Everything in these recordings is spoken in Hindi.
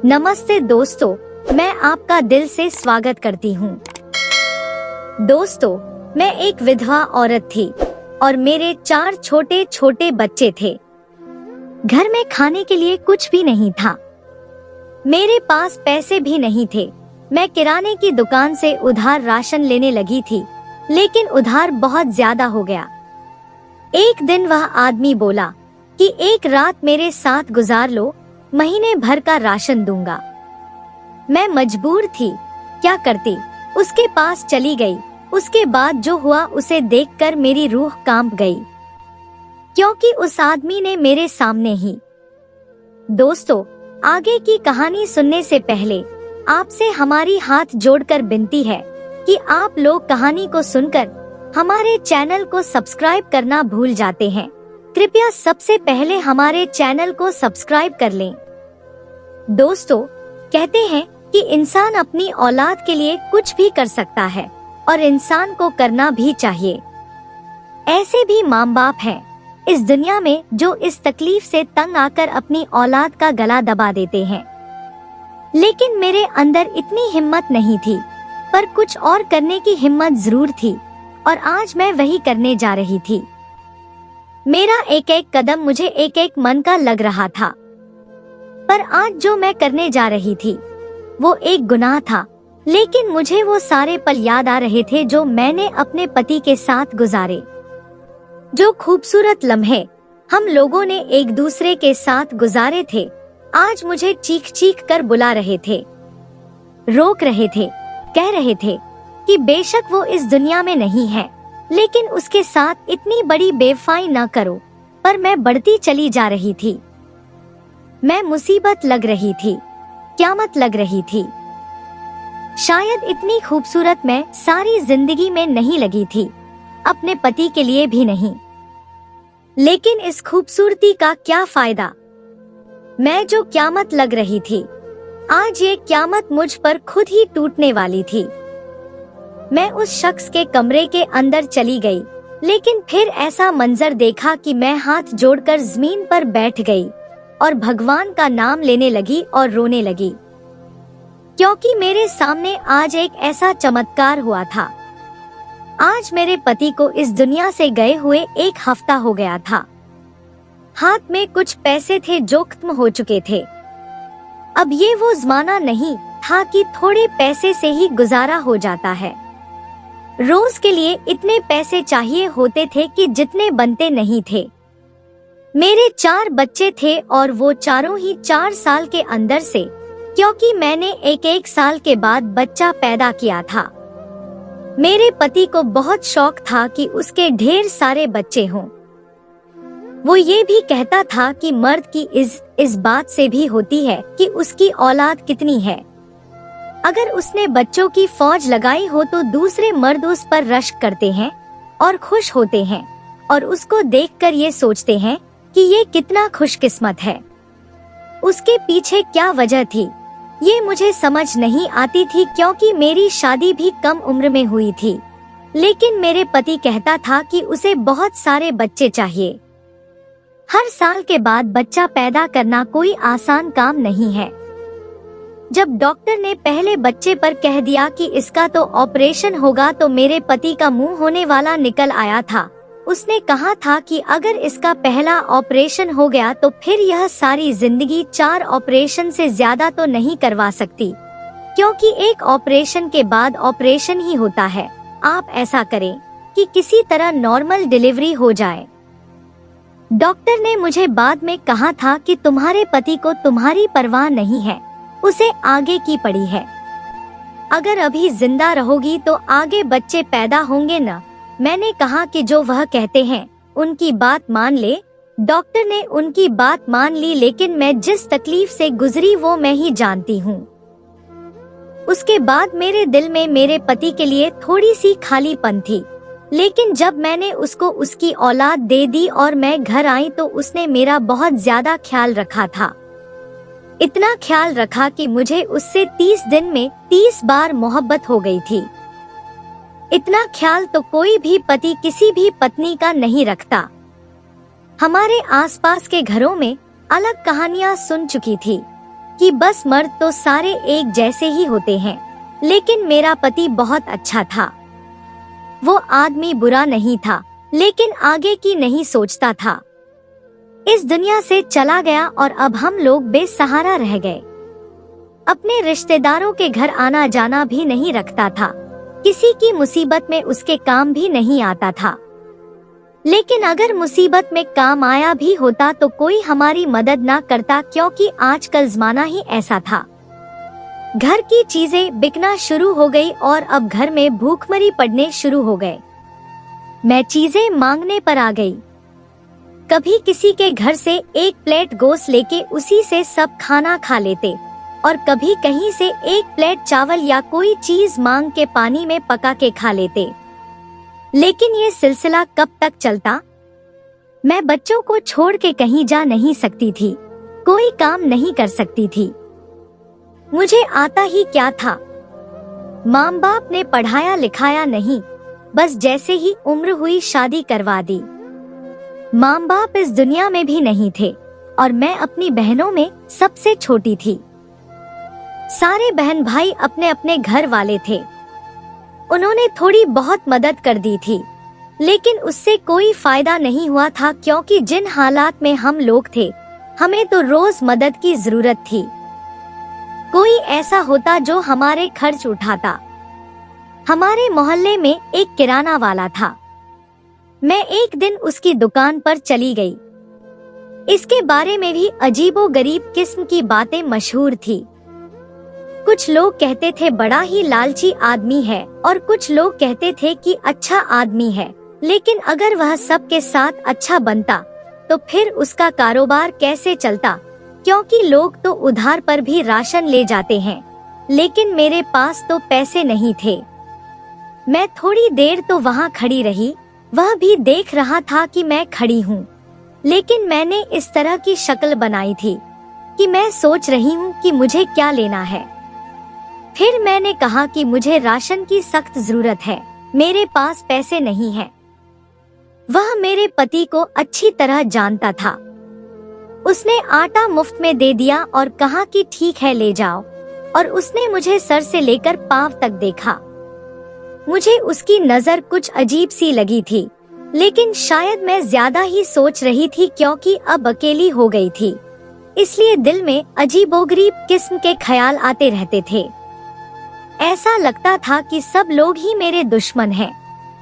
नमस्ते दोस्तों, मैं आपका दिल से स्वागत करती हूँ। दोस्तों, मैं एक विधवा औरत थी और मेरे 4 छोटे छोटे बच्चे थे। घर में खाने के लिए कुछ भी नहीं था। मेरे पास पैसे भी नहीं थे। मैं किराने की दुकान से उधार राशन लेने लगी थी, लेकिन उधार बहुत ज्यादा हो गया। एक दिन वह आदमी बोला कि एक रात मेरे साथ गुजार लो, महीने भर का राशन दूंगा। मैं मजबूर थी, क्या करती, उसके पास चली गई। उसके बाद जो हुआ उसे देखकर मेरी रूह कांप गई, क्योंकि उस आदमी ने मेरे सामने ही। दोस्तों, आगे की कहानी सुनने से पहले आपसे हमारी हाथ जोड़कर विनती है कि आप लोग कहानी को सुनकर हमारे चैनल को सब्सक्राइब करना भूल जाते हैं। कृपया सबसे पहले हमारे चैनल को सब्सक्राइब कर लें। दोस्तों, कहते हैं कि इंसान अपनी औलाद के लिए कुछ भी कर सकता है और इंसान को करना भी चाहिए। ऐसे भी माँ बाप हैं इस दुनिया में जो इस तकलीफ से तंग आकर अपनी औलाद का गला दबा देते हैं। लेकिन मेरे अंदर इतनी हिम्मत नहीं थी, पर कुछ और करने की हिम्मत जरूर थी और आज मैं वही करने जा रही थी। मेरा एक एक कदम मुझे एक एक मन का लग रहा था, पर आज जो मैं करने जा रही थी वो एक गुनाह था। लेकिन मुझे वो सारे पल याद आ रहे थे जो मैंने अपने पति के साथ गुजारे। जो खूबसूरत लम्हे हम लोगों ने एक दूसरे के साथ गुजारे थे, आज मुझे चीख चीख कर बुला रहे थे, रोक रहे थे, कह रहे थे कि बेशक वो इस दुनिया में नहीं है, लेकिन उसके साथ इतनी बड़ी बेवफाई न करो। पर मैं बढ़ती चली जा रही थी। मैं मुसीबत लग रही थी, क़यामत लग रही थी। शायद इतनी खूबसूरत मैं सारी जिंदगी में नहीं लगी थी, अपने पति के लिए भी नहीं। लेकिन इस खूबसूरती का क्या फायदा? मैं जो क़यामत लग रही थी, आज ये क़यामत मुझ पर खुद ही टूटने वाली थी। मैं उस शख्स के कमरे के अंदर चली गई, लेकिन फिर ऐसा मंजर देखा कि मैं हाथ जोड़कर जमीन पर बैठ गई और भगवान का नाम लेने लगी और रोने लगी, क्योंकि मेरे सामने आज एक ऐसा चमत्कार हुआ था। आज मेरे पति को इस दुनिया से गए हुए 1 हफ्ता हो गया था। हाथ में कुछ पैसे थे जो खत्म हो चुके थे। अब ये वो जमाना नहीं था कि थोड़े पैसे से ही गुजारा हो जाता है। रोज के लिए इतने पैसे चाहिए होते थे कि जितने बनते नहीं थे। मेरे 4 बच्चे थे और वो चारों ही 4 साल के अंदर से, क्योंकि मैंने एक साल के बाद बच्चा पैदा किया था। मेरे पति को बहुत शौक था कि उसके ढेर सारे बच्चे हों। वो ये भी कहता था कि मर्द की इस बात से भी होती है कि उसकी औलाद कितनी है। अगर उसने बच्चों की फौज लगाई हो तो दूसरे मर्द उस पर रश्क करते हैं और खुश होते हैं और उसको देखकर ये सोचते हैं कि ये कितना खुशकिस्मत है। उसके पीछे क्या वजह थी, ये मुझे समझ नहीं आती थी, क्योंकि मेरी शादी भी कम उम्र में हुई थी। लेकिन मेरे पति कहता था कि उसे बहुत सारे बच्चे चाहिए। हर साल के बाद बच्चा पैदा करना कोई आसान काम नहीं है। जब डॉक्टर ने पहले बच्चे पर कह दिया कि इसका तो ऑपरेशन होगा, तो मेरे पति का मुंह होने वाला निकल आया था। उसने कहा था कि अगर इसका पहला ऑपरेशन हो गया तो फिर यह सारी जिंदगी 4 ऑपरेशन से ज्यादा तो नहीं करवा सकती, क्योंकि एक ऑपरेशन के बाद ऑपरेशन ही होता है। आप ऐसा करें कि किसी तरह नॉर्मल डिलीवरी हो जाए। डॉक्टर ने मुझे बाद में कहा था कि तुम्हारे पति को तुम्हारी परवाह नहीं है, उसे आगे की पड़ी है। अगर अभी जिंदा रहोगी तो आगे बच्चे पैदा होंगे न। मैंने कहा कि जो वह कहते हैं उनकी बात मान ले। डॉक्टर ने उनकी बात मान ली, लेकिन मैं जिस तकलीफ से गुजरी वो मैं ही जानती हूँ। उसके बाद मेरे दिल में मेरे पति के लिए थोड़ी सी खालीपन थी, लेकिन जब मैंने उसको उसकी औलाद दे दी और मैं घर आई तो उसने मेरा बहुत ज्यादा ख्याल रखा था। इतना ख्याल रखा कि मुझे उससे 30 दिन में 30 बार मोहब्बत हो गई थी। इतना ख्याल तो कोई भी पति किसी भी पत्नी का नहीं रखता। हमारे आसपास के घरों में अलग कहानियां सुन चुकी थी। कि बस मर्द तो सारे एक जैसे ही होते हैं, लेकिन मेरा पति बहुत अच्छा था। वो आदमी बुरा नहीं था, लेकिन आगे की नहीं सोचता था। इस दुनिया से चला गया और अब हम लोग बेसहारा रह गए। अपने रिश्तेदारों के घर आना जाना भी नहीं रखता था, किसी की मुसीबत में उसके काम भी नहीं आता था। लेकिन अगर मुसीबत में काम आया भी होता तो कोई हमारी मदद ना करता, क्योंकि आजकल जमाना ही ऐसा था। घर की चीजें बिकना शुरू हो गई और अब घर में भूखमरी पड़ने शुरू हो गए। मैं चीजें मांगने पर आ गई। कभी किसी के घर से एक प्लेट गोश्त लेके उसी से सब खाना खा लेते, और कभी कहीं से एक प्लेट चावल या कोई चीज मांग के पानी में पका के खा लेते। लेकिन ये सिलसिला कब तक चलता? मैं बच्चों को छोड़ के कहीं जा नहीं सकती थी, कोई काम नहीं कर सकती थी। मुझे आता ही क्या था। माँ बाप ने पढ़ाया लिखाया नहीं, बस जैसे ही उम्र हुई शादी करवा दी। माँ बाप इस दुनिया में भी नहीं थे और मैं अपनी बहनों में सबसे छोटी थी। सारे बहन भाई अपने अपने घर वाले थे। उन्होंने थोड़ी बहुत मदद कर दी थी, लेकिन उससे कोई फायदा नहीं हुआ था, क्योंकि जिन हालात में हम लोग थे, हमें तो रोज मदद की जरूरत थी। कोई ऐसा होता जो हमारे खर्च उठाता। हमारे मोहल्ले में एक किराना वाला था। मैं एक दिन उसकी दुकान पर चली गई। इसके बारे में भी अजीबोगरीब किस्म की बातें मशहूर थी। कुछ लोग कहते थे बड़ा ही लालची आदमी है, और कुछ लोग कहते थे कि अच्छा आदमी है, लेकिन अगर वह सबके साथ अच्छा बनता तो फिर उसका कारोबार कैसे चलता, क्योंकि लोग तो उधार पर भी राशन ले जाते हैं। लेकिन मेरे पास तो पैसे नहीं थे। मैं थोड़ी देर तो वहाँ खड़ी रही, वह भी देख रहा था कि मैं खड़ी हूँ, लेकिन मैंने इस तरह की शक्ल बनाई थी कि मैं सोच रही हूँ कि मुझे क्या लेना है। फिर मैंने कहा कि मुझे राशन की सख्त जरूरत है, मेरे पास पैसे नहीं है। वह मेरे पति को अच्छी तरह जानता था। उसने आटा मुफ्त में दे दिया और कहा कि ठीक है ले जाओ, और उसने मुझे सर से लेकर पांव तक देखा। मुझे उसकी नजर कुछ अजीब सी लगी थी, लेकिन शायद मैं ज्यादा ही सोच रही थी, क्योंकि अब अकेली हो गई थी, इसलिए दिल में अजीबोगरीब किस्म के ख्याल आते रहते थे। ऐसा लगता था कि सब लोग ही मेरे दुश्मन हैं,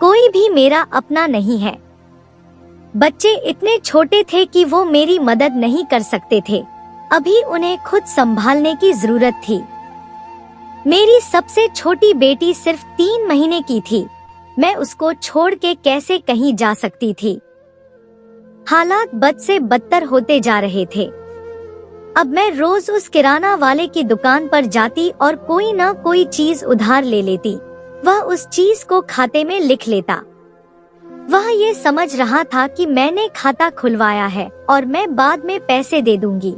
कोई भी मेरा अपना नहीं है। बच्चे इतने छोटे थे कि वो मेरी मदद नहीं कर सकते थे, अभी उन्हें खुद संभालने की जरूरत थी। मेरी सबसे छोटी बेटी सिर्फ 3 महीने की थी। मैं उसको छोड़ के कैसे कहीं जा सकती थी। हालात बद से बदतर होते जा रहे थे। अब मैं रोज उस किराना वाले की दुकान पर जाती और कोई ना कोई चीज उधार ले लेती। वह उस चीज को खाते में लिख लेता। वह ये समझ रहा था कि मैंने खाता खुलवाया है और मैं बाद में पैसे दे दूंगी।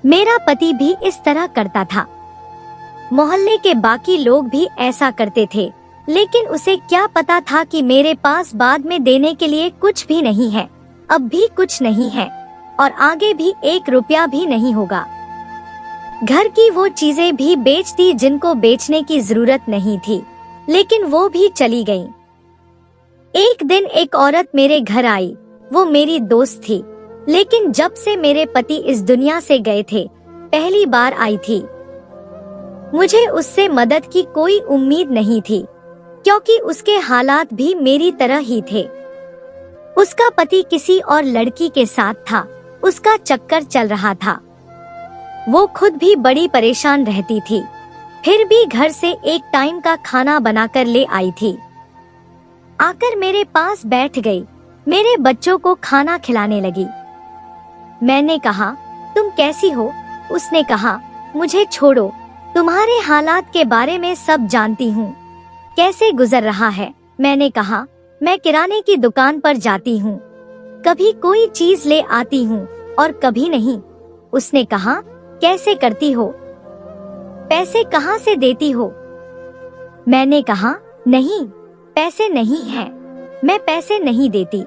मेरा पति भी इस तरह करता था। मोहल्ले के बाकी लोग भी ऐसा करते थे, लेकिन उसे क्या पता था कि मेरे पास बाद में देने के लिए कुछ भी नहीं है, अब भी कुछ नहीं है और आगे भी 1 रुपया भी नहीं होगा। घर की वो चीजें भी बेच दी जिनको बेचने की जरूरत नहीं थी, लेकिन वो भी चली गईं। एक दिन एक औरत मेरे घर आई। वो मेरी दोस्त थी, लेकिन जब से मेरे पति इस दुनिया से गए थे, पहली बार आई थी। मुझे उससे मदद की कोई उम्मीद नहीं थी, क्योंकि उसके हालात भी मेरी तरह ही थे। उसका पति किसी और लड़की के साथ था, उसका चक्कर चल रहा था। वो खुद भी बड़ी परेशान रहती थी, फिर भी घर से एक टाइम का खाना बनाकर ले आई थी। आकर मेरे पास बैठ गई, मेरे बच्चों को खाना खिलाने लगी। मैंने कहा, तुम कैसी हो? उसने कहा, मुझे छोड़ो, तुम्हारे हालात के बारे में सब जानती हूँ। कैसे गुजर रहा है? मैंने कहा, मैं किराने की दुकान पर जाती हूँ, कभी कोई चीज ले आती हूँ और कभी नहीं। उसने कहा, कैसे करती हो? पैसे कहाँ से देती हो? मैंने कहा, नहीं, पैसे नहीं हैं, मैं पैसे नहीं देती,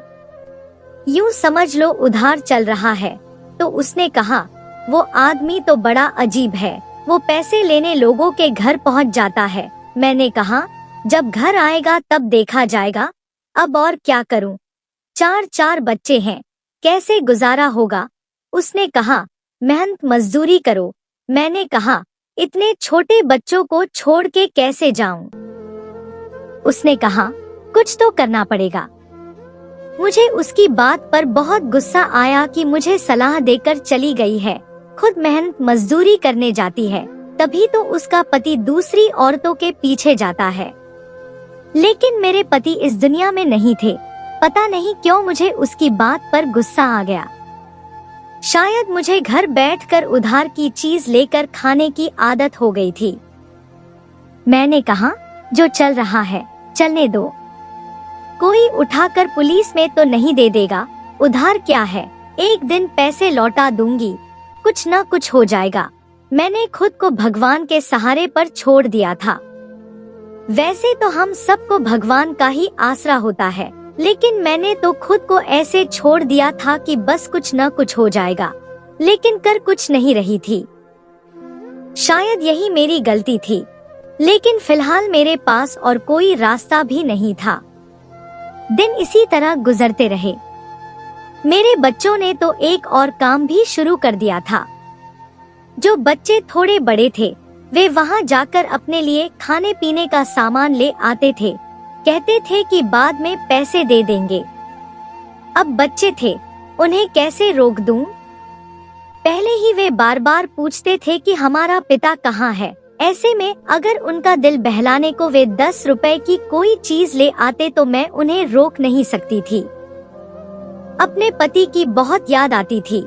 यूँ समझ लो उधार चल रहा है। तो उसने कहा, वो आदमी तो बड़ा अजीब है, वो पैसे लेने लोगों के घर पहुंच जाता है। मैंने कहा, जब घर आएगा तब देखा जाएगा, अब और क्या करूं? 4 बच्चे हैं, कैसे गुजारा होगा? उसने कहा, मेहनत मजदूरी करो। मैंने कहा, इतने छोटे बच्चों को छोड़ के कैसे जाऊं? उसने कहा, कुछ तो करना पड़ेगा। मुझे उसकी बात पर बहुत गुस्सा आया कि मुझे सलाह देकर चली गई है, खुद मेहनत मजदूरी करने जाती है, तभी तो उसका पति दूसरी औरतों के पीछे जाता है। लेकिन मेरे पति इस दुनिया में नहीं थे। पता नहीं क्यों मुझे उसकी बात पर गुस्सा आ गया। शायद मुझे घर बैठकर उधार की चीज लेकर खाने की आदत हो गई थी। मैंने कहा, जो चल रहा है चलने दो, कोई उठाकर पुलिस में तो नहीं दे देगा। उधार क्या है, एक दिन पैसे लौटा दूंगी, कुछ न कुछ हो जाएगा। मैंने खुद को भगवान के सहारे पर छोड़ दिया था। वैसे तो हम सबको भगवान का ही आसरा होता है, लेकिन मैंने तो खुद को ऐसे छोड़ दिया था कि बस कुछ न कुछ हो जाएगा, लेकिन कर कुछ नहीं रही थी। शायद यही मेरी गलती थी, लेकिन फिलहाल मेरे पास और कोई रास्ता भी नहीं था। दिन इसी तरह गुजरते रहे। मेरे बच्चों ने तो एक और काम भी शुरू कर दिया था। जो बच्चे थोड़े बड़े थे, वे वहां जाकर अपने लिए खाने पीने का सामान ले आते थे, कहते थे कि बाद में पैसे दे देंगे। अब बच्चे थे, उन्हें कैसे रोक दूं? पहले ही वे बार बार पूछते थे कि हमारा पिता कहाँ है। ऐसे में अगर उनका दिल बहलाने को वे 10 रुपए की कोई चीज ले आते तो मैं उन्हें रोक नहीं सकती थी। अपने पति की बहुत याद आती थी।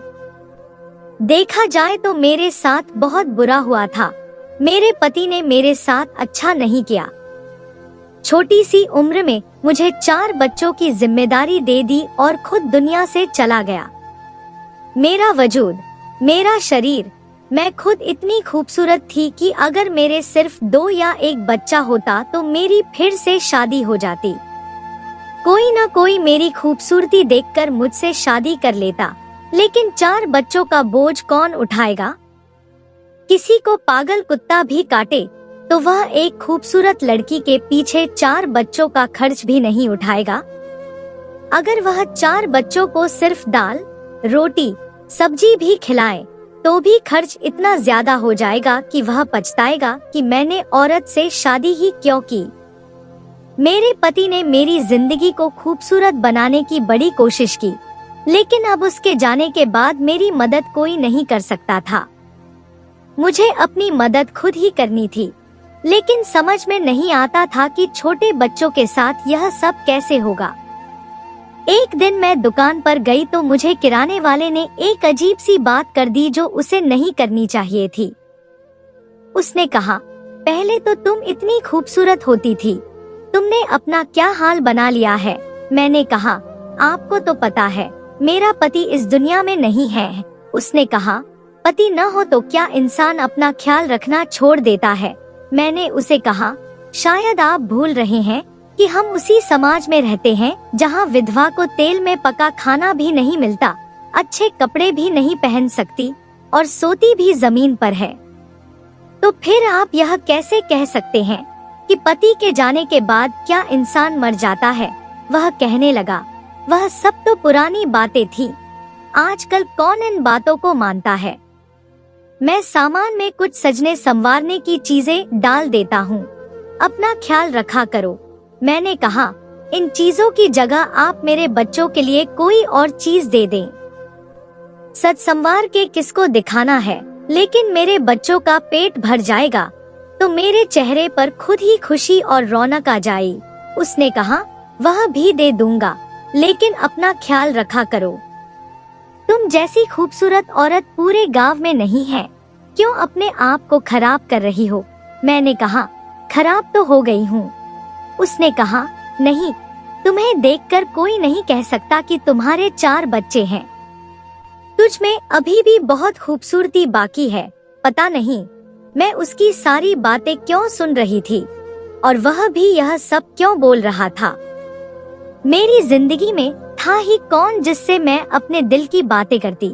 देखा जाए तो मेरे साथ बहुत बुरा हुआ था। मेरे पति ने मेरे साथ अच्छा नहीं किया। छोटी सी उम्र में मुझे 4 बच्चों की जिम्मेदारी दे दी और खुद दुनिया से चला गया। मेरा वजूद, मेरा शरीर, मैं खुद इतनी खूबसूरत थी कि अगर मेरे सिर्फ 2 या 1 बच्चा होता तो मेरी फिर से शादी हो जाती। कोई न कोई मेरी खूबसूरती देखकर मुझसे शादी कर लेता, लेकिन 4 बच्चों का बोझ कौन उठाएगा? किसी को पागल कुत्ता भी काटे तो वह एक खूबसूरत लड़की के पीछे 4 बच्चों का खर्च भी नहीं उठाएगा। अगर वह 4 बच्चों को सिर्फ दाल, रोटी, सब्जी भी खिलाए तो भी खर्च इतना ज्यादा हो जाएगा कि वह पछताएगा कि मैंने औरत से शादी ही क्यों की। मेरे पति ने मेरी जिंदगी को खूबसूरत बनाने की बड़ी कोशिश की, लेकिन अब उसके जाने के बाद मेरी मदद कोई नहीं कर सकता था। मुझे अपनी मदद खुद ही करनी थी, लेकिन समझ में नहीं आता था कि छोटे बच्चों के साथ यह सब कैसे होगा। एक दिन मैं दुकान पर गई तो मुझे किराने वाले ने एक अजीब सी बात कर दी जो उसे नहीं करनी चाहिए थी। उसने कहा, पहले तो तुम इतनी खूबसूरत होती थी, तुमने अपना क्या हाल बना लिया है। मैंने कहा, आपको तो पता है मेरा पति इस दुनिया में नहीं है। उसने कहा, पति न हो तो क्या इंसान अपना ख्याल रखना छोड़ देता है? मैंने उसे कहा, शायद आप भूल रहे हैं कि हम उसी समाज में रहते हैं जहां विधवा को तेल में पका खाना भी नहीं मिलता, अच्छे कपड़े भी नहीं पहन सकती और सोती भी जमीन पर है। तो फिर आप यह कैसे कह सकते हैं कि पति के जाने के बाद क्या इंसान मर जाता है? वह कहने लगा, वह सब तो पुरानी बातें थी, आजकल कौन इन बातों को मानता है। मैं सामान में कुछ सजने संवारने की चीजें डाल देता हूँ, अपना ख्याल रखा करो। मैंने कहा, इन चीजों की जगह आप मेरे बच्चों के लिए कोई और चीज दे दें। सज संवार के किसको दिखाना है, लेकिन मेरे बच्चों का पेट भर जाएगा तो मेरे चेहरे पर खुद ही खुशी और रौनक आ जाए। उसने कहा, वह भी दे दूंगा, लेकिन अपना ख्याल रखा करो। तुम जैसी खूबसूरत औरत पूरे गांव में नहीं है, क्यों अपने आप को खराब कर रही हो? मैंने कहा, खराब तो हो गई हूँ। उसने कहा, नहीं, तुम्हें देखकर कोई नहीं कह सकता कि तुम्हारे 4 बच्चे हैं। तुझ में अभी भी बहुत खूबसूरती बाकी है। पता नहीं मैं उसकी सारी बातें क्यों सुन रही थी और वह भी यह सब क्यों बोल रहा था। मेरी जिंदगी में था ही कौन जिससे मैं अपने दिल की बातें करती।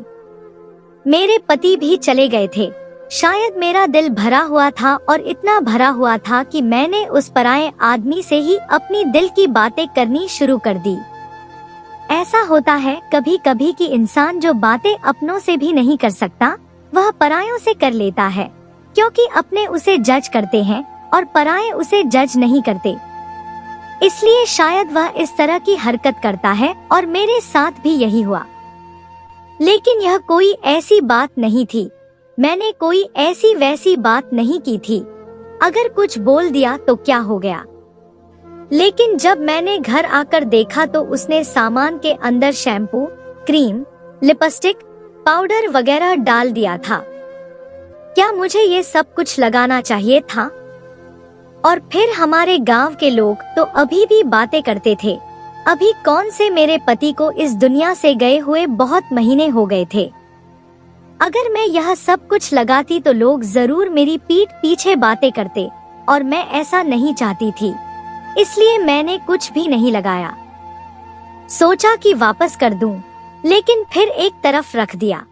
मेरे पति भी चले गए थे। शायद मेरा दिल भरा हुआ था और इतना भरा हुआ था कि मैंने उस पराये आदमी से ही अपनी दिल की बातें करनी शुरू कर दी। ऐसा होता है कभी कभी कि इंसान जो बातें अपनों से भी नहीं कर सकता वह परायों से कर लेता है, क्योंकि अपने उसे जज करते हैं और पराये उसे जज नहीं करते। इसलिए शायद वह इस तरह की हरकत करता है और मेरे साथ भी यही हुआ। लेकिन यह कोई ऐसी बात नहीं थी, मैंने कोई ऐसी वैसी बात नहीं की थी। अगर कुछ बोल दिया तो क्या हो गया। लेकिन जब मैंने घर आकर देखा तो उसने सामान के अंदर शैम्पू, क्रीम, लिपस्टिक, पाउडर वगैरह डाल दिया था। क्या मुझे ये सब कुछ लगाना चाहिए था? और फिर हमारे गांव के लोग तो अभी भी बातें करते थे। अभी कौन से मेरे पति को इस दुनिया से गए हुए बहुत महीने हो गए थे। अगर मैं यह सब कुछ लगाती तो लोग जरूर मेरी पीठ पीछे बातें करते और मैं ऐसा नहीं चाहती थी, इसलिए मैंने कुछ भी नहीं लगाया। सोचा कि वापस कर दूं, लेकिन फिर एक तरफ रख दिया।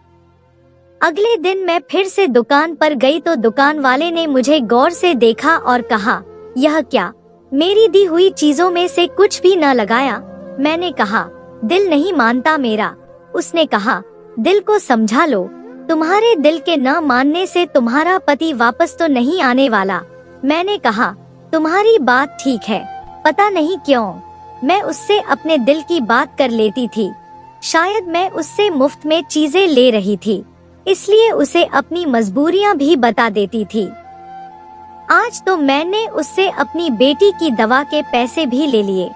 अगले दिन मैं फिर से दुकान पर गई तो दुकान वाले ने मुझे गौर से देखा और कहा, यह क्या, मेरी दी हुई चीजों में से कुछ भी न लगाया? मैंने कहा, दिल नहीं मानता मेरा। उसने कहा, दिल को समझा लो, तुम्हारे दिल के न मानने से तुम्हारा पति वापस तो नहीं आने वाला। मैंने कहा, तुम्हारी बात ठीक है, पता नहीं क्यों मैं उससे अपने दिल की बात कर लेती थी। शायद मैं उससे मुफ्त में चीजें ले रही थी, इसलिए उसे अपनी मजबूरियां भी बता देती थी। आज तो मैंने उससे अपनी बेटी की दवा के पैसे भी ले लिए।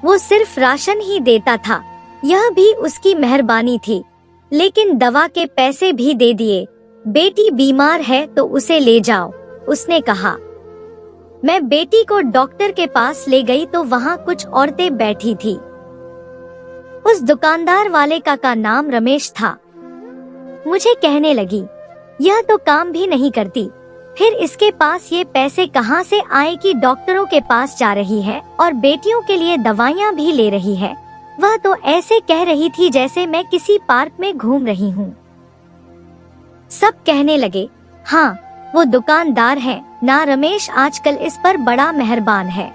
वो सिर्फ राशन ही देता था, यह भी उसकी मेहरबानी थी, लेकिन दवा के पैसे भी दे दिए। बेटी बीमार है तो उसे ले जाओ, उसने कहा। मैं बेटी को डॉक्टर के पास ले गई तो वहाँ कुछ औरतें बैठी थी। उस दुकानदार वाले का नाम रमेश था। मुझे कहने लगी, यह तो काम भी नहीं करती, फिर इसके पास ये पैसे कहाँ से आए कि डॉक्टरों के पास जा रही है और बेटियों के लिए दवाइयाँ भी ले रही है। वह तो ऐसे कह रही थी जैसे मैं किसी पार्क में घूम रही हूँ। सब कहने लगे, हाँ वो दुकानदार है ना, रमेश आजकल इस पर बड़ा मेहरबान है।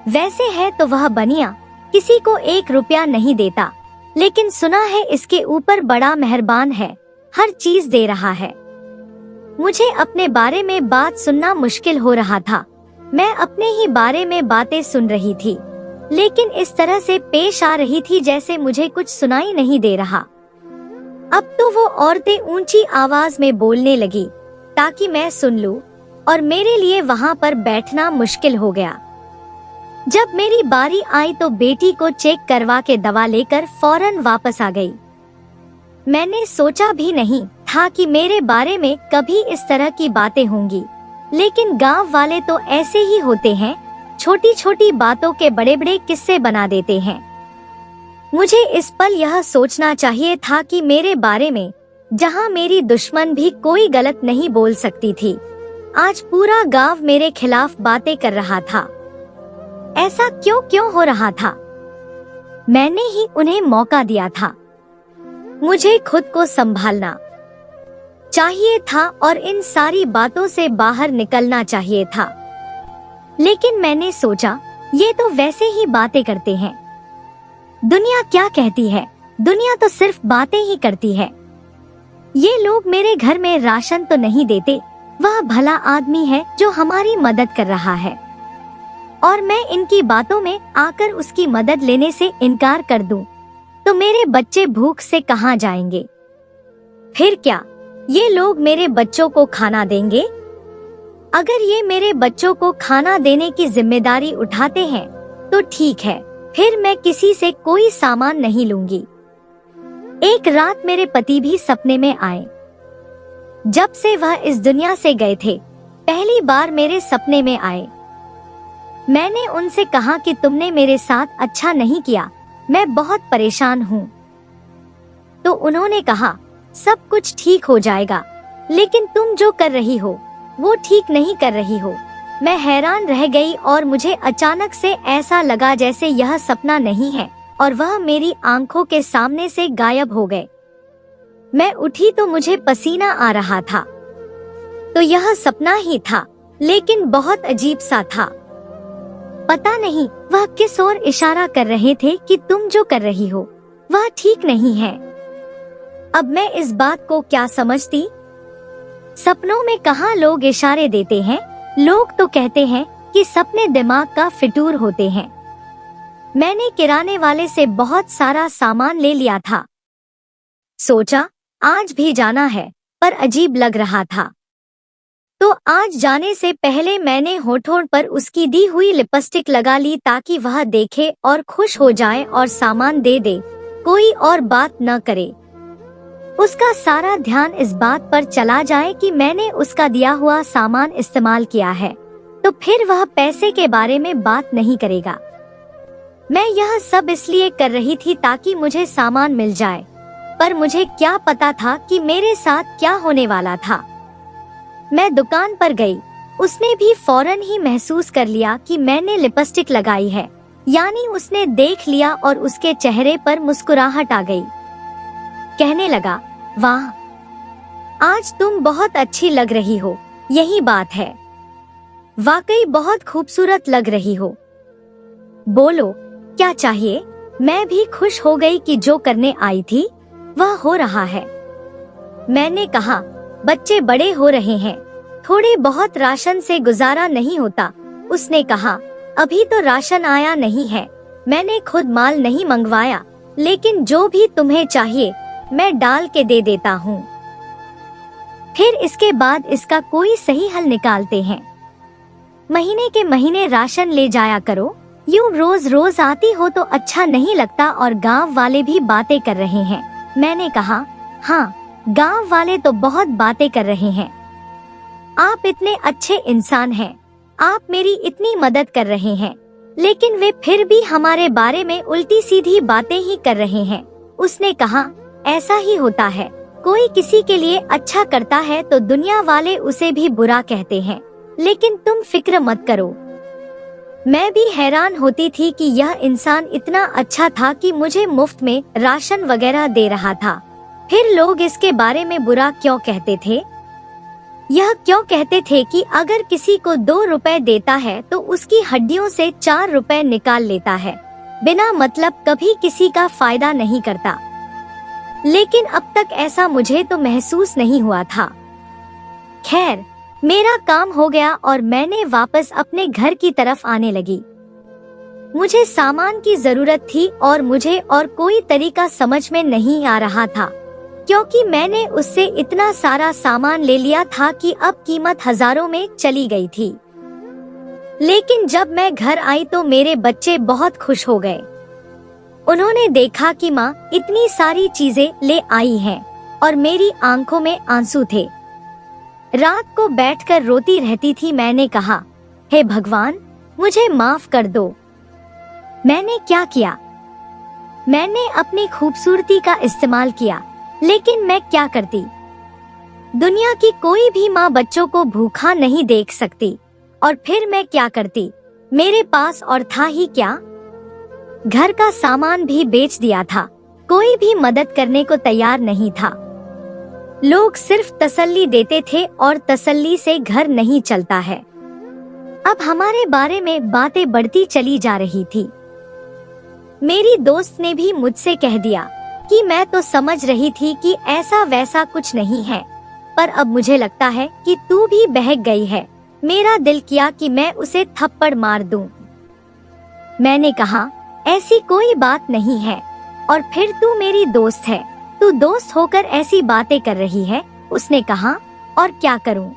वैसे है तो वह बनिया किसी को 1 रुपया नहीं देता, लेकिन सुना है इसके ऊपर बड़ा मेहरबान है, हर चीज दे रहा है। मुझे अपने बारे में बात सुनना मुश्किल हो रहा था। मैं अपने ही बारे में बातें सुन रही थी, लेकिन इस तरह से पेश आ रही थी जैसे मुझे कुछ सुनाई नहीं दे रहा। अब तो वो औरतें ऊंची आवाज में बोलने लगी ताकि मैं सुन लूं, और मेरे लिए वहाँ पर बैठना मुश्किल हो गया। जब मेरी बारी आई तो बेटी को चेक करवा के दवा लेकर फौरन वापस आ गई। मैंने सोचा भी नहीं था कि मेरे बारे में कभी इस तरह की बातें होंगी, लेकिन गांव वाले तो ऐसे ही होते हैं, छोटी छोटी बातों के बड़े बड़े किस्से बना देते हैं। मुझे इस पल यह सोचना चाहिए था कि मेरे बारे में जहां मेरी दुश्मन भी कोई गलत नहीं बोल सकती थी, आज पूरा गांव मेरे खिलाफ बातें कर रहा था। ऐसा क्यों हो रहा था? मैंने ही उन्हें मौका दिया था। मुझे खुद को संभालना चाहिए था और इन सारी बातों से बाहर निकलना चाहिए था। लेकिन मैंने सोचा, ये तो वैसे ही बातें करते हैं। दुनिया क्या कहती है? दुनिया तो सिर्फ बातें ही करती है। ये लोग मेरे घर में राशन तो नहीं देते, वह भला आदमी है जो हमारी मदद कर रहा है, और मैं इनकी बातों में आकर उसकी मदद लेने से इनकार कर दूं, तो मेरे बच्चे भूख से कहाँ जाएंगे? फिर क्या ये लोग मेरे बच्चों को खाना देंगे? अगर ये मेरे बच्चों को खाना देने की जिम्मेदारी उठाते हैं तो ठीक है, फिर मैं किसी से कोई सामान नहीं लूंगी। एक रात मेरे पति भी सपने में आए। जब से वह इस दुनिया से गए थे, पहली बार मेरे सपने में आए। मैंने उनसे कहा कि तुमने मेरे साथ अच्छा नहीं किया, मैं बहुत परेशान हूँ। तो उन्होंने कहा, सब कुछ ठीक हो जाएगा, लेकिन तुम जो कर रही हो वो ठीक नहीं कर रही हो। मैं हैरान रह गई और मुझे अचानक से ऐसा लगा जैसे यह सपना नहीं है और वह मेरी आंखों के सामने से गायब हो गए। मैं उठी तो मुझे पसीना आ रहा था। तो यह सपना ही था, लेकिन बहुत अजीब सा था। पता नहीं वह किस ओर इशारा कर रहे थे कि तुम जो कर रही हो वह ठीक नहीं है। अब मैं इस बात को क्या समझती? सपनों में कहाँ लोग इशारे देते हैं। लोग तो कहते हैं कि सपने दिमाग का फितूर होते हैं। मैंने किराने वाले से बहुत सारा सामान ले लिया था। सोचा आज भी जाना है, पर अजीब लग रहा था। तो आज जाने से पहले मैंने होठों पर उसकी दी हुई लिपस्टिक लगा ली ताकि वह देखे और खुश हो जाए और सामान दे दे, कोई और बात न करे। उसका सारा ध्यान इस बात पर चला जाए कि मैंने उसका दिया हुआ सामान इस्तेमाल किया है, तो फिर वह पैसे के बारे में बात नहीं करेगा। मैं यह सब इसलिए कर रही थी ताकि मुझे सामान मिल जाए, पर मुझे क्या पता था कि मेरे साथ क्या होने वाला था। मैं दुकान पर गई। उसने भी फौरन ही महसूस कर लिया कि मैंने लिपस्टिक लगाई है, यानी उसने देख लिया और उसके चेहरे पर मुस्कुराहट आ गई। कहने लगा, वाह, आज तुम बहुत अच्छी लग रही हो। यही बात है, वाकई बहुत खूबसूरत लग रही हो। बोलो क्या चाहिए? मैं भी खुश हो गई कि जो करने आई थी वह हो रहा है। मैंने कहा, बच्चे बड़े हो रहे हैं, थोड़े बहुत राशन से गुजारा नहीं होता। उसने कहा, अभी तो राशन आया नहीं है, मैंने खुद माल नहीं मंगवाया, लेकिन जो भी तुम्हें चाहिए मैं डाल के दे देता हूँ। फिर इसके बाद इसका कोई सही हल निकालते हैं। महीने के महीने राशन ले जाया करो। यूँ रोज रोज आती हो तो अच्छा नहीं लगता और गांव वाले भी बातें कर रहे हैं। मैंने कहा, हाँ, गांव वाले तो बहुत बातें कर रहे हैं। आप इतने अच्छे इंसान हैं, आप मेरी इतनी मदद कर रहे हैं, लेकिन वे फिर भी हमारे बारे में उल्टी सीधी बातें ही कर रहे हैं। उसने कहा, ऐसा ही होता है, कोई किसी के लिए अच्छा करता है तो दुनिया वाले उसे भी बुरा कहते हैं, लेकिन तुम फिक्र मत करो। मैं भी हैरान होती थी कि यह इंसान इतना अच्छा था कि मुझे मुफ्त में राशन वगैरह दे रहा था, फिर लोग इसके बारे में बुरा क्यों कहते थे? यह क्यों कहते थे कि अगर किसी को 2 रुपए देता है तो उसकी हड्डियों से 4 रुपए निकाल लेता है, बिना मतलब कभी किसी का फायदा नहीं करता। लेकिन अब तक ऐसा मुझे तो महसूस नहीं हुआ था। खैर, मेरा काम हो गया और मैंने वापस अपने घर की तरफ आने लगी। मुझे सामान की जरूरत थी और मुझे और कोई तरीका समझ में नहीं आ रहा था, क्योंकि मैंने उससे इतना सारा सामान ले लिया था कि अब कीमत हजारों में चली गई थी। लेकिन जब मैं घर आई तो मेरे बच्चे बहुत खुश हो गए। उन्होंने देखा कि माँ इतनी सारी चीजें ले आई हैं और मेरी आंखों में आंसू थे। रात को बैठकर रोती रहती थी। मैंने कहा, हे भगवान, मुझे माफ कर दो। मैंने क्या किया? मैंने अपनी खूबसूरती का इस्तेमाल किया, लेकिन मैं क्या करती? दुनिया की कोई भी माँ बच्चों को भूखा नहीं देख सकती, और फिर मैं क्या करती? मेरे पास और था ही क्या? घर का सामान भी बेच दिया था, कोई भी मदद करने को तैयार नहीं था। लोग सिर्फ तसल्ली देते थे और तसल्ली से घर नहीं चलता है। अब हमारे बारे में बातें बढ़ती चली जा रही थी। मेरी दोस्त ने भी मुझसे कह दिया कि मैं तो समझ रही थी कि ऐसा वैसा कुछ नहीं है, पर अब मुझे लगता है कि तू भी बहक गई है। मेरा दिल किया कि मैं उसे थप्पड़ मार दूं। मैंने कहा, ऐसी कोई बात नहीं है, और फिर तू मेरी दोस्त है, तू दोस्त होकर ऐसी बातें कर रही है। उसने कहा, और क्या करूं?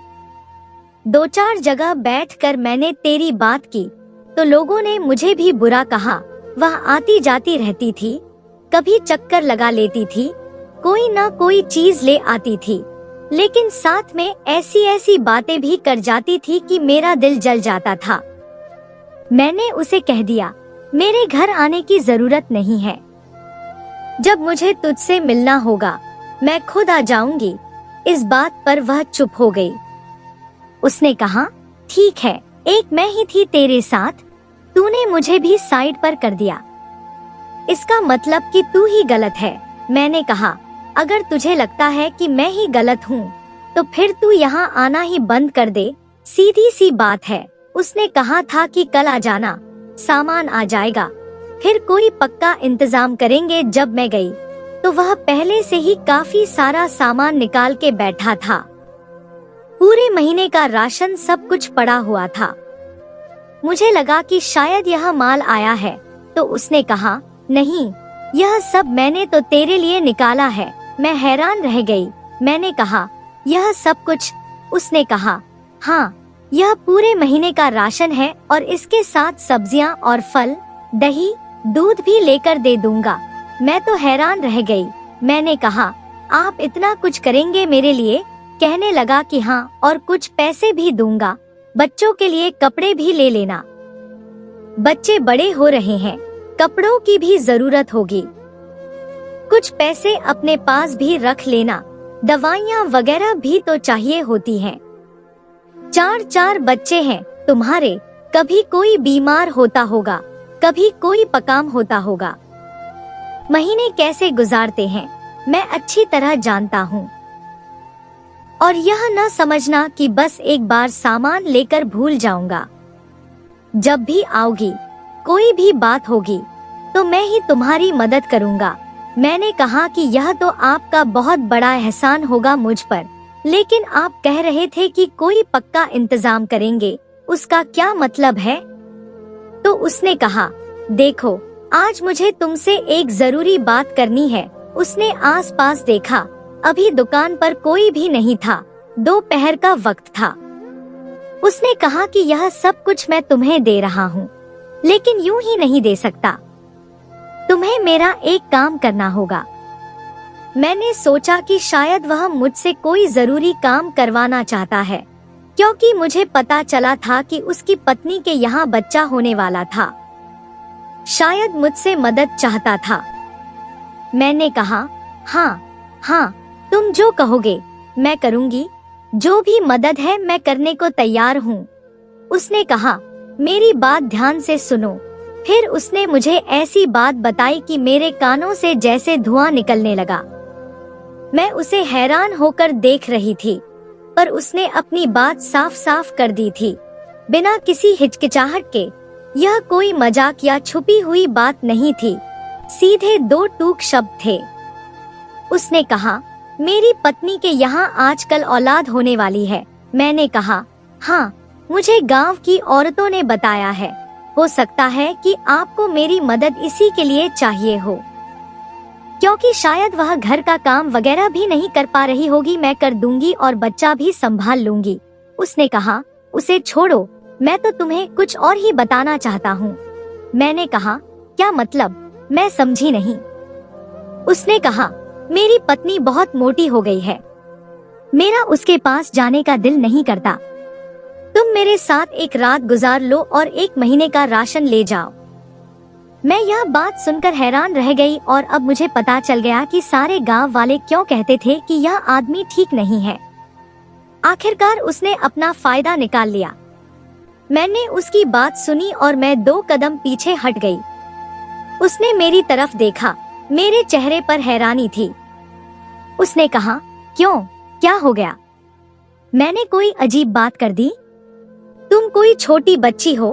2-4 जगह बैठकर मैंने तेरी बात की तो लोगों ने मुझे भी बुरा कहा। वह आती जाती रहती थी, कभी चक्कर लगा लेती थी, कोई ना कोई चीज ले आती थी, लेकिन साथ में ऐसी ऐसी बातें भी कर जाती थी कि मेरा दिल जल जाता था। मैंने उसे कह दिया, मेरे घर आने की जरूरत नहीं है, जब मुझे तुझसे मिलना होगा मैं खुद आ जाऊंगी। इस बात पर वह चुप हो गई। उसने कहा, ठीक है, एक मैं ही थी तेरे साथ, तूने मुझे भी साइड पर कर दिया, इसका मतलब कि तू ही गलत है। मैंने कहा, अगर तुझे लगता है कि मैं ही गलत हूँ तो फिर तू यहाँ आना ही बंद कर दे, सीधी सी बात है। उसने कहा था कि कल आ जाना, सामान आ जाएगा, फिर कोई पक्का इंतजाम करेंगे। जब मैं गई तो वह पहले से ही काफी सारा सामान निकाल के बैठा था। पूरे महीने का राशन सब कुछ पड़ा हुआ था। मुझे लगा कि शायद यह माल आया है, तो उसने कहा, नहीं, यह सब मैंने तो तेरे लिए निकाला है। मैं हैरान रह गई। मैंने कहा, यह सब कुछ? उसने कहा, हाँ, यह पूरे महीने का राशन है और इसके साथ सब्जियां और फल, दही, दूध भी लेकर दे दूंगा। मैं तो हैरान रह गई। मैंने कहा, आप इतना कुछ करेंगे मेरे लिए? कहने लगा कि हाँ, और कुछ पैसे भी दूंगा, बच्चों के लिए कपड़े भी ले लेना। बच्चे बड़े हो रहे हैं, कपड़ों की भी जरूरत होगी। कुछ पैसे अपने पास भी रख लेना, दवाइयाँ वगैरह भी तो चाहिए होती हैं। 4 बच्चे हैं तुम्हारे, कभी कोई बीमार होता होगा, कभी कोई पकाम होता होगा। महीने कैसे गुजारते हैं मैं अच्छी तरह जानता हूँ। और यह न समझना कि बस एक बार सामान लेकर भूल जाऊंगा। जब भी आओगी, कोई भी बात होगी, तो मैं ही तुम्हारी मदद करूंगा। मैंने कहा कि यह तो आपका बहुत बड़ा एहसान होगा मुझ पर, लेकिन आप कह रहे थे कि कोई पक्का इंतजाम करेंगे, उसका क्या मतलब है? तो उसने कहा, देखो, आज मुझे तुमसे एक जरूरी बात करनी है। उसने आसपास देखा, अभी दुकान पर कोई भी नहीं था, दोपहर का वक्त था। उसने कहा कि यह सब कुछ मैं तुम्हें दे रहा हूँ, लेकिन यूं ही नहीं दे सकता, तुम्हें मेरा एक काम करना होगा। मैंने सोचा कि शायद वह मुझसे कोई जरूरी काम करवाना चाहता है, क्योंकि मुझे पता चला था कि उसकी पत्नी के यहाँ बच्चा होने वाला था। शायद मुझसे मदद चाहता था। मैंने कहा, हाँ, तुम जो कहोगे मैं करूँगी, जो भी मदद है मैं करने को तैयार हूँ। उसने कहा, मेरी बात ध्यान से सुनो। फिर उसने मुझे ऐसी बात बताई कि मेरे कानों से जैसे धुआं निकलने लगा। मैं उसे हैरान होकर देख रही थी, पर उसने अपनी बात साफ साफ कर दी थी, बिना किसी हिचकिचाहट के। यह कोई मजाक या छुपी हुई बात नहीं थी, सीधे 2 टूक शब्द थे। उसने कहा, मेरी पत्नी के यहाँ आजकल औलाद होने वाली है। मैंने कहा, हाँ, मुझे गांव की औरतों ने बताया है। हो सकता है कि आपको मेरी मदद इसी के लिए चाहिए हो, क्योंकि शायद वह घर का काम वगैरह भी नहीं कर पा रही होगी। मैं कर दूंगी और बच्चा भी संभाल लूंगी। उसने कहा, उसे छोड़ो, मैं तो तुम्हें कुछ और ही बताना चाहता हूँ। मैंने कहा, क्या मतलब? मैं समझी नहीं। उसने कहा, मेरी पत्नी बहुत मोटी हो गई है, मेरा उसके पास जाने का दिल नहीं करता। तुम मेरे साथ एक रात गुजार लो और 1 महीने का राशन ले जाओ। मैं यह बात सुनकर हैरान रह गई और अब मुझे पता चल गया कि सारे गांव वाले क्यों कहते थे कि यह आदमी ठीक नहीं है। आखिरकार उसने अपना फायदा निकाल लिया। मैंने उसकी बात सुनी और मैं 2 कदम पीछे हट गई। उसने मेरी तरफ देखा, मेरे चेहरे पर हैरानी थी। उसने कहा, क्यों, क्या हो गया? मैंने कोई अजीब बात कर दी? तुम कोई छोटी बच्ची हो,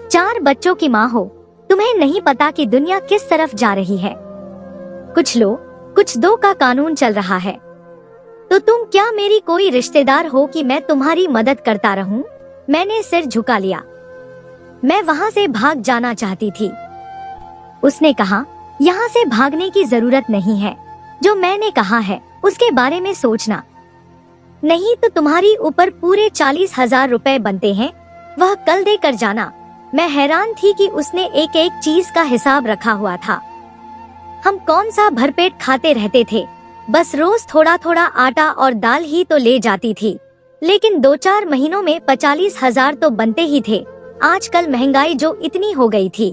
4 बच्चों की माँ हो, तुम्हें नहीं पता कि दुनिया किस तरफ जा रही है। कुछ लो कुछ दो का कानून चल रहा है, तो तुम क्या मेरी कोई रिश्तेदार हो कि मैं तुम्हारी मदद करता रहूं? मैंने सिर झुका लिया। मैं वहाँ से भाग जाना चाहती थी। उसने कहा, यहाँ से भागने की जरूरत नहीं है, जो मैंने कहा है उसके बारे में सोचना, नहीं तो तुम्हारी ऊपर पूरे 40,000 रुपए बनते हैं, वह कल दे कर जाना। मैं हैरान थी कि उसने एक एक चीज का हिसाब रखा हुआ था। हम कौन सा भरपेट खाते रहते थे, बस रोज थोड़ा थोड़ा आटा और दाल ही तो ले जाती थी, लेकिन 2-4 महीनों में 45,000 तो बनते ही थे। आजकल महंगाई जो इतनी हो गई थी।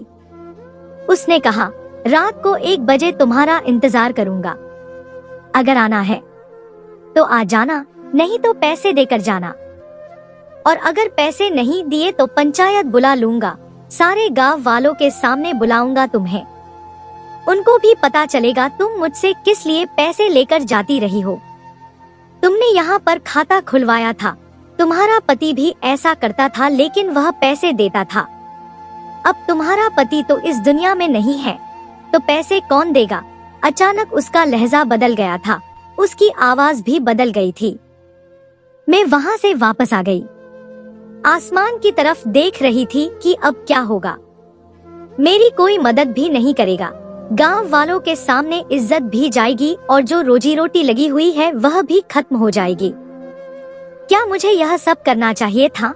उसने कहा, रात को 1 बजे तुम्हारा इंतजार करूंगा, अगर आना है तो आ जाना, नहीं तो पैसे देकर जाना, और अगर पैसे नहीं दिए तो पंचायत बुला लूंगा, सारे गांव वालों के सामने बुलाऊंगा तुम्हें। उनको भी पता चलेगा तुम मुझसे किस लिए पैसे लेकर जाती रही हो। तुमने यहाँ पर खाता खुलवाया था। तुम्हारा पति भी ऐसा करता था, लेकिन वह पैसे देता था। अब तुम्हारा पति तो इस दुनिया में नहीं है, तो पैसे कौन देगा? अचानक उसका लहजा बदल गया था, उसकी आवाज भी बदल गई थी। मैं वहाँ से वापस आ गई। आसमान की तरफ देख रही थी कि अब क्या होगा। मेरी कोई मदद भी नहीं करेगा। गांव वालों के सामने इज्जत भी जाएगी और जो रोजी रोटी लगी हुई है वह भी खत्म हो जाएगी। क्या मुझे यह सब करना चाहिए था?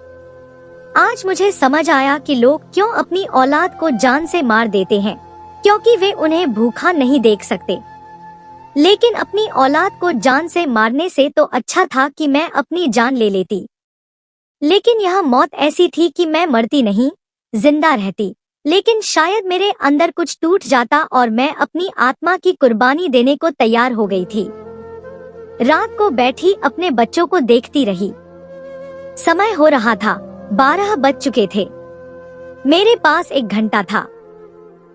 आज मुझे समझ आया कि लोग क्यों अपनी औलाद को जान से मार देते हैं, क्योंकि वे उन्हें भूखा नहीं देख सकते। लेकिन अपनी औलाद को जान से मारने से तो अच्छा था कि मैं अपनी जान ले लेती। लेकिन यह मौत ऐसी थी कि मैं मरती नहीं, जिंदा रहती। लेकिन शायद मेरे अंदर कुछ टूट जाता और मैं अपनी आत्मा की कुर्बानी देने को तैयार हो गई थी। रात को बैठी अपने बच्चों को देखती रही। समय हो रहा था, 12 बज चुके थे। मेरे पास 1 घंटा था।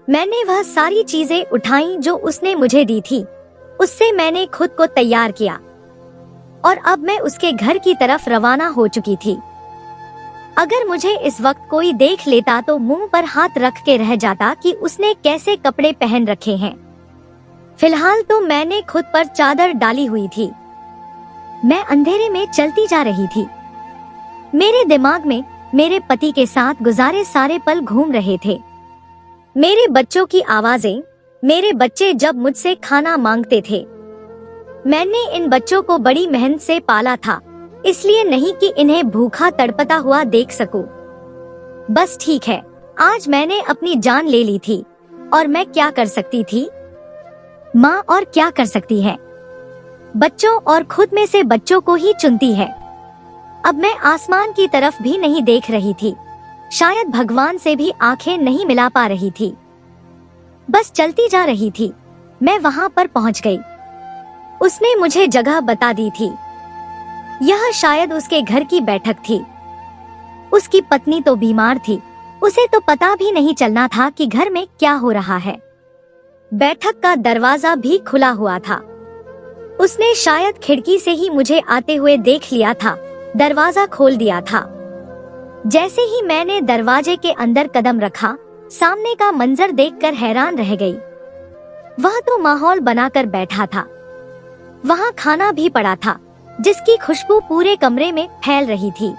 मैंने वह सारी चीजें उठाई जो उसने मुझे दी थी। उससे मैंने खुद को तैयार किया और अब मैं उसके घर की तरफ रवाना हो चुकी थी। अगर मुझे इस वक्त कोई देख लेता तो मुंह पर हाथ रख के रह जाता कि उसने कैसे कपड़े पहन रखे हैं। फिलहाल तो मैंने खुद पर चादर डाली हुई थी। मैं अंधेरे में चलती जा रही थी। मेरे दिमाग में मेरे पति के साथ गुजारे सारे पल घूम रहे थे। मेरे बच्चों की आवाजें, मेरे बच्चे जब मुझसे खाना मांगते थे। मैंने इन बच्चों को बड़ी मेहनत से पाला था, इसलिए नहीं कि इन्हें भूखा तड़पता हुआ देख सकूं। बस ठीक है, आज मैंने अपनी जान ले ली थी और मैं क्या कर सकती थी? माँ और क्या कर सकती है? बच्चों और खुद में से बच्चों को ही चुनती है। अब मैं आसमान की तरफ भी नहीं देख रही थी। शायद भगवान से भी आंखें नहीं मिला पा रही थी। बस चलती जा रही थी। मैं वहाँ पर पहुँच गई। उसने मुझे जगह बता दी थी। यह शायद उसके घर की बैठक थी। उसकी पत्नी तो बीमार थी। उसे तो पता भी नहीं चलना था कि घर में क्या हो रहा है। बैठक का दरवाजा भी खुला हुआ था। उसने शायद खिड़की से ही मुझे आते हुए देख लिया था। दरवाजा खोल दिया था। जैसे ही मैंने दरवाजे के अंदर कदम रखा, सामने का मंजर देखकर हैरान रह गई। वह तो माहौल बनाकर बैठा था। वहाँ खाना भी पड़ा था, जिसकी खुशबू पूरे कमरे में फैल रही थी।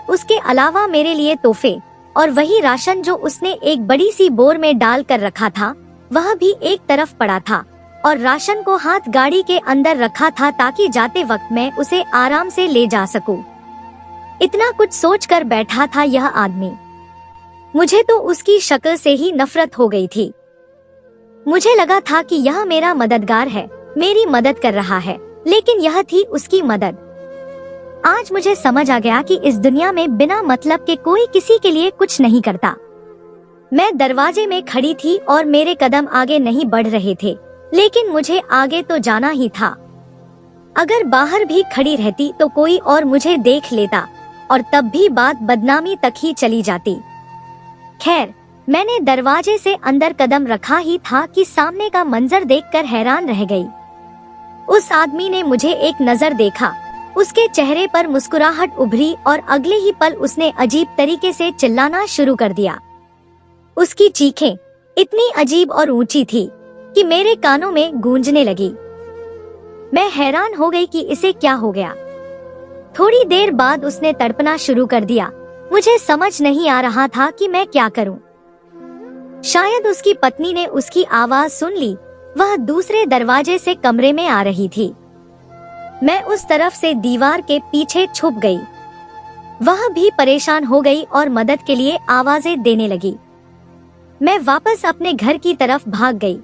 उसके अलावा मेरे लिए तोहफे और वही राशन जो उसने एक बड़ी सी बोर में डाल कर रखा था, वह भी एक तरफ पड़ा था और राशन को हाथ गाड़ी के अंदर रखा था ताकि जाते वक्त मैं उसे आराम से ले जा सकूं। इतना कुछ सोचकर बैठा था यह आदमी। मुझे तो उसकी शक्ल से ही नफरत हो गई थी। मुझे लगा था कि यह मेरा मददगार है, मेरी मदद कर रहा है, लेकिन यह थी उसकी मदद। आज मुझे समझ आ गया कि इस दुनिया में बिना मतलब के कोई किसी के लिए कुछ नहीं करता। मैं दरवाजे में खड़ी थी और मेरे कदम आगे नहीं बढ़ रहे थे, लेकिन मुझे आगे तो जाना ही था। अगर बाहर भी खड़ी रहती तो कोई और मुझे देख लेता और तब भी बात बदनामी तक ही चली जाती। खैर, मैंने दरवाजे से अंदर कदम रखा ही था कि सामने का मंजर देखकर हैरान रह गई। उस आदमी ने मुझे एक नजर देखा। उसके चेहरे पर मुस्कुराहट उभरी और अगले ही पल उसने अजीब तरीके से चिल्लाना शुरू कर दिया। उसकी चीखें इतनी अजीब और ऊंची थी कि मेरे कानों में गूंजने लगी। मैं हैरान हो गई कि इसे क्या हो गया। थोड़ी देर बाद उसने तड़पना शुरू कर दिया। मुझे समझ नहीं आ रहा था कि मैं क्या करूं। शायद उसकी पत्नी ने उसकी आवाज सुन ली। वह दूसरे दरवाजे से कमरे में आ रही थी। मैं उस तरफ से दीवार के पीछे छुप गई। वह भी परेशान हो गई और मदद के लिए आवाजें देने लगी। मैं वापस अपने घर की तरफ भाग गई।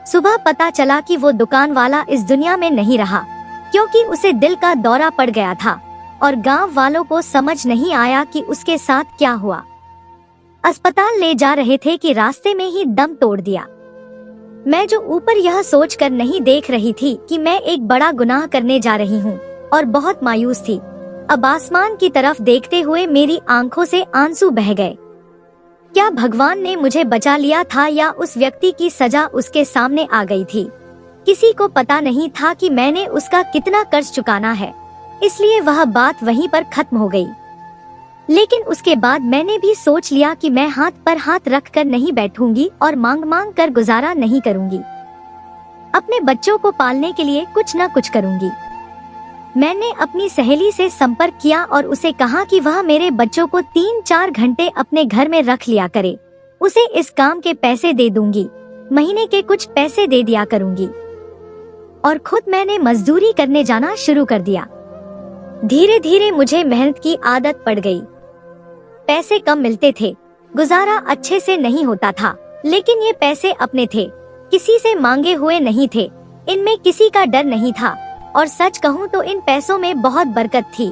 सुबह पता चला कि वो दुकान वाला इस दुनिया में नहीं रहा, क्योंकि उसे दिल का दौरा पड़ गया था और गांव वालों को समझ नहीं आया कि उसके साथ क्या हुआ। अस्पताल ले जा रहे थे कि रास्ते में ही दम तोड़ दिया। मैं जो ऊपर यह सोचकर नहीं देख रही थी कि मैं एक बड़ा गुनाह करने जा रही हूँ और बहुत मायूस थी। अब आसमान की तरफ देखते हुए मेरी आंखों से आंसू बह गए। क्या भगवान ने मुझे बचा लिया था या उस व्यक्ति की सजा उसके सामने आ गई थी? किसी को पता नहीं था कि मैंने उसका कितना कर्ज चुकाना है, इसलिए वह बात वहीं पर खत्म हो गई। लेकिन उसके बाद मैंने भी सोच लिया कि मैं हाथ पर हाथ रख कर नहीं बैठूंगी और मांग मांग कर गुजारा नहीं करूंगी। अपने बच्चों को पालने के लिए कुछ न कुछ करूंगी। मैंने अपनी सहेली से संपर्क किया और उसे कहा कि वह मेरे बच्चों को 3-4 घंटे अपने घर में रख लिया करे। उसे इस काम के पैसे दे दूंगी, महीने के कुछ पैसे दे दिया करूंगी। और खुद मैंने मजदूरी करने जाना शुरू कर दिया। धीरे धीरे मुझे मेहनत की आदत पड़ गई। पैसे कम मिलते थे, गुजारा अच्छे से नहीं होता था, लेकिन ये पैसे अपने थे, किसी से मांगे हुए नहीं थे। इनमें किसी का डर नहीं था और सच कहूँ तो इन पैसों में बहुत बरकत थी।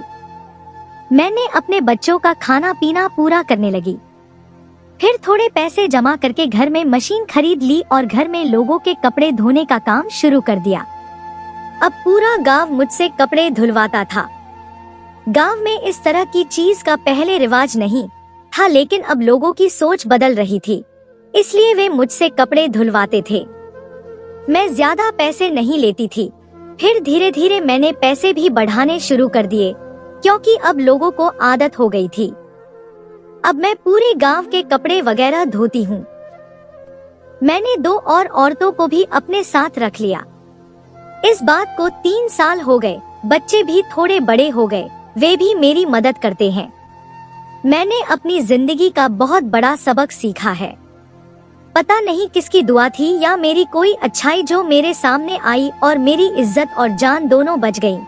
मैंने अपने बच्चों का खाना पीना पूरा करने लगी। फिर थोड़े पैसे जमा करके घर में मशीन खरीद ली और घर में लोगों के कपड़े धोने का काम शुरू कर दिया। अब पूरा गांव मुझसे कपड़े धुलवाता था। गांव में इस तरह की चीज का पहले रिवाज नहीं था, लेकिन अब लोगों की सोच बदल रही थी, इसलिए वे मुझसे कपड़े धुलवाते थे। मैं ज्यादा पैसे नहीं लेती थी। फिर धीरे धीरे मैंने पैसे भी बढ़ाने शुरू कर दिए, क्योंकि अब लोगों को आदत हो गई थी। अब मैं पूरे गांव के कपड़े वगैरह धोती हूँ। मैंने 2 और औरतों को भी अपने साथ रख लिया। इस बात को 3 साल हो गए, बच्चे भी थोड़े बड़े हो गए, वे भी मेरी मदद करते हैं। मैंने अपनी जिंदगी का बहुत बड़ा सबक सीखा है। पता नहीं किसकी दुआ थी या मेरी कोई अच्छाई जो मेरे सामने आई और मेरी इज्जत और जान दोनों बच गईं।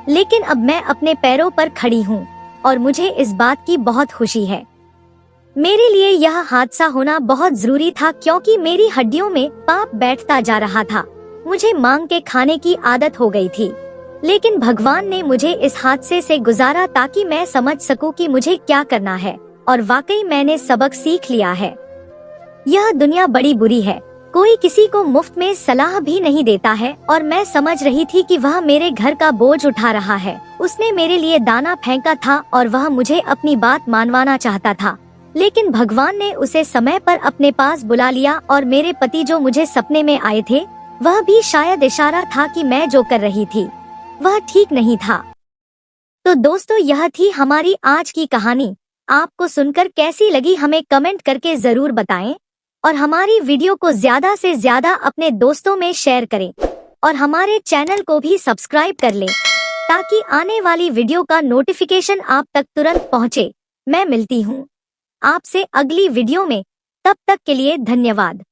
लेकिन अब मैं अपने पैरों पर खड़ी हूँ और मुझे इस बात की बहुत खुशी है। मेरे लिए यह हादसा होना बहुत जरूरी था, क्योंकि मेरी हड्डियों में पाप बैठता जा रहा था। मुझे मांग के खाने की आदत हो गई थी, लेकिन भगवान ने मुझे इस हादसे से गुजारा ताकि मैं समझ सकूं कि मुझे क्या करना है। और वाकई मैंने सबक सीख लिया है। यह दुनिया बड़ी बुरी है, कोई किसी को मुफ्त में सलाह भी नहीं देता है। और मैं समझ रही थी कि वह मेरे घर का बोझ उठा रहा है। उसने मेरे लिए दाना फेंका था और वह मुझे अपनी बात मानवाना चाहता था, लेकिन भगवान ने उसे समय पर अपने पास बुला लिया। और मेरे पति जो मुझे सपने में आए थे, वह भी शायद इशारा था कि मैं जो कर रही थी वह ठीक नहीं था। तो दोस्तों, यह थी हमारी आज की कहानी। आपको सुनकर कैसी लगी हमें कमेंट करके जरूर बताएं और हमारी वीडियो को ज्यादा से ज्यादा अपने दोस्तों में शेयर करें और हमारे चैनल को भी सब्सक्राइब कर लें, ताकि आने वाली वीडियो का नोटिफिकेशन आप तक तुरंत पहुंचे। मैं मिलती हूं आपसे अगली वीडियो में, तब तक के लिए धन्यवाद।